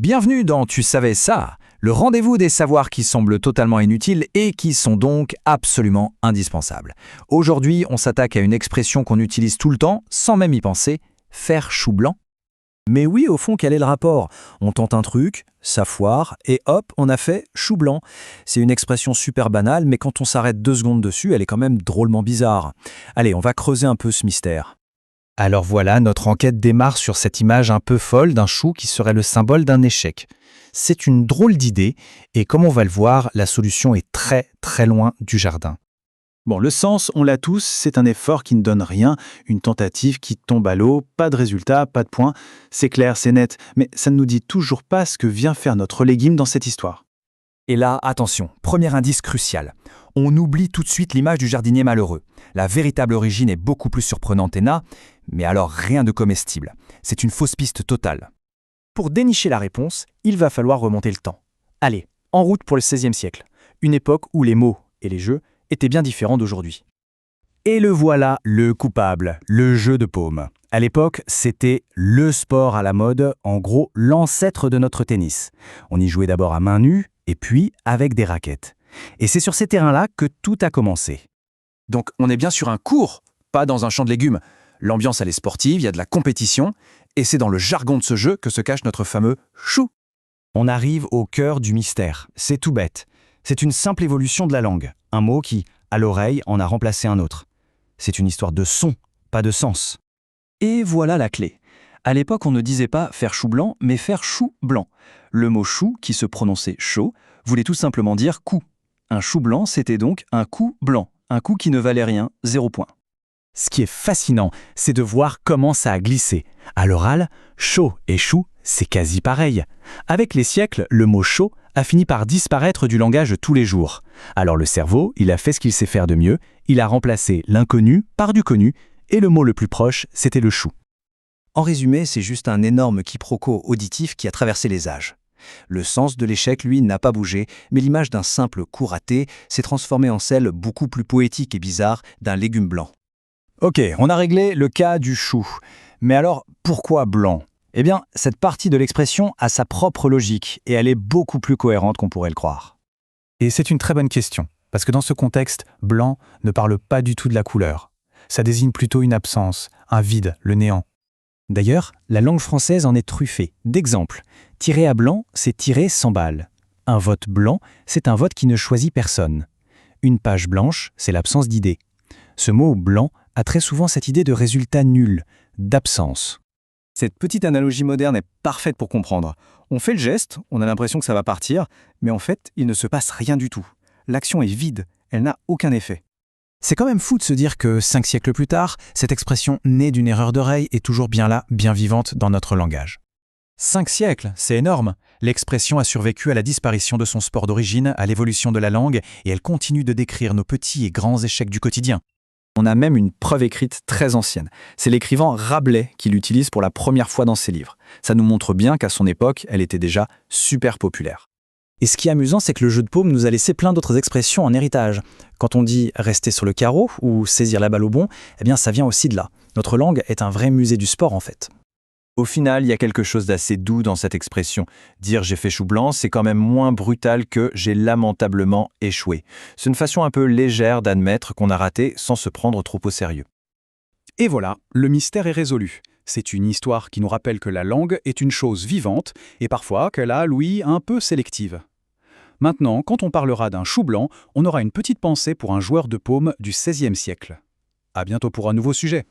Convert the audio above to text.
Bienvenue dans Tu savais ça, le rendez-vous des savoirs qui semblent totalement inutiles et qui sont donc absolument indispensables. Aujourd'hui, on s'attaque à une expression qu'on utilise tout le temps, sans même y penser, faire chou blanc. Mais oui, au fond, quel est le rapport? On tente un truc, ça foire, et hop, on a fait chou blanc. C'est une expression super banale, mais quand on s'arrête 2 secondes dessus, elle est quand même drôlement bizarre. Allez, on va creuser un peu ce mystère. Alors voilà, notre enquête démarre sur cette image un peu folle d'un chou qui serait le symbole d'un échec. C'est une drôle d'idée, et comme on va le voir, la solution est très très loin du jardin. Bon, le sens, on l'a tous, c'est un effort qui ne donne rien, une tentative qui tombe à l'eau, pas de résultat, pas de point. C'est clair, c'est net, mais ça ne nous dit toujours pas ce que vient faire notre légume dans cette histoire. Et là, attention, premier indice crucial. On oublie tout de suite l'image du jardinier malheureux. La véritable origine est beaucoup plus surprenante et n'a, mais alors rien de comestible. C'est une fausse piste totale. Pour dénicher la réponse, il va falloir remonter le temps. Allez, en route pour le XVIe siècle, une époque où les mots et les jeux étaient bien différents d'aujourd'hui. Et le voilà, le coupable, le jeu de paume. À l'époque, c'était le sport à la mode, en gros l'ancêtre de notre tennis. On y jouait d'abord à main nue, et puis avec des raquettes. Et c'est sur ces terrains-là que tout a commencé. Donc on est bien sur un cours, pas dans un champ de légumes. L'ambiance elle est sportive, il y a de la compétition, et c'est dans le jargon de ce jeu que se cache notre fameux chou. On arrive au cœur du mystère. C'est tout bête. C'est une simple évolution de la langue. Un mot qui, à l'oreille, en a remplacé un autre. C'est une histoire de son, pas de sens. Et voilà la clé. À l'époque, on ne disait pas faire chou blanc, mais faire chou blanc. Le mot chou, qui se prononçait chaud, voulait tout simplement dire coup. Un chou blanc, c'était donc un coup blanc, un coup qui ne valait rien, 0 point. Ce qui est fascinant, c'est de voir comment ça a glissé. À l'oral, chaud et chou, c'est quasi pareil. Avec les siècles, le mot chaud a fini par disparaître du langage de tous les jours. Alors le cerveau, il a fait ce qu'il sait faire de mieux, il a remplacé l'inconnu par du connu, et le mot le plus proche, c'était le chou. En résumé, c'est juste un énorme quiproquo auditif qui a traversé les âges. Le sens de l'échec, lui, n'a pas bougé, mais l'image d'un simple coup raté s'est transformée en celle beaucoup plus poétique et bizarre d'un légume blanc. Ok, on a réglé le cas du chou. Mais alors, pourquoi blanc? Eh bien, cette partie de l'expression a sa propre logique, et elle est beaucoup plus cohérente qu'on pourrait le croire. Et c'est une très bonne question, parce que dans ce contexte, blanc ne parle pas du tout de la couleur. Ça désigne plutôt une absence, un vide, le néant. D'ailleurs, la langue française en est truffée d'exemples. Tirer à blanc, c'est tirer sans balle. Un vote blanc, c'est un vote qui ne choisit personne. Une page blanche, c'est l'absence d'idée. Ce mot blanc a très souvent cette idée de résultat nul, d'absence. Cette petite analogie moderne est parfaite pour comprendre. On fait le geste, on a l'impression que ça va partir, mais en fait, il ne se passe rien du tout. L'action est vide, elle n'a aucun effet. C'est quand même fou de se dire que 5 siècles plus tard, cette expression née d'une erreur d'oreille est toujours bien là, bien vivante dans notre langage. 5 siècles, c'est énorme. L'expression a survécu à la disparition de son sport d'origine, à l'évolution de la langue, et elle continue de décrire nos petits et grands échecs du quotidien. On a même une preuve écrite très ancienne. C'est l'écrivain Rabelais qui l'utilise pour la première fois dans ses livres. Ça nous montre bien qu'à son époque, elle était déjà super populaire. Et ce qui est amusant, c'est que le jeu de paume nous a laissé plein d'autres expressions en héritage. Quand on dit rester sur le carreau ou saisir la balle au bon, eh bien ça vient aussi de là. Notre langue est un vrai musée du sport en fait. Au final, il y a quelque chose d'assez doux dans cette expression. Dire j'ai fait chou blanc, c'est quand même moins brutal que j'ai lamentablement échoué. C'est une façon un peu légère d'admettre qu'on a raté sans se prendre trop au sérieux. Et voilà, le mystère est résolu. C'est une histoire qui nous rappelle que la langue est une chose vivante et parfois qu'elle a l'ouïe un peu sélective. Maintenant, quand on parlera d'un chou blanc, on aura une petite pensée pour un joueur de paume du XVIe siècle. À bientôt pour un nouveau sujet.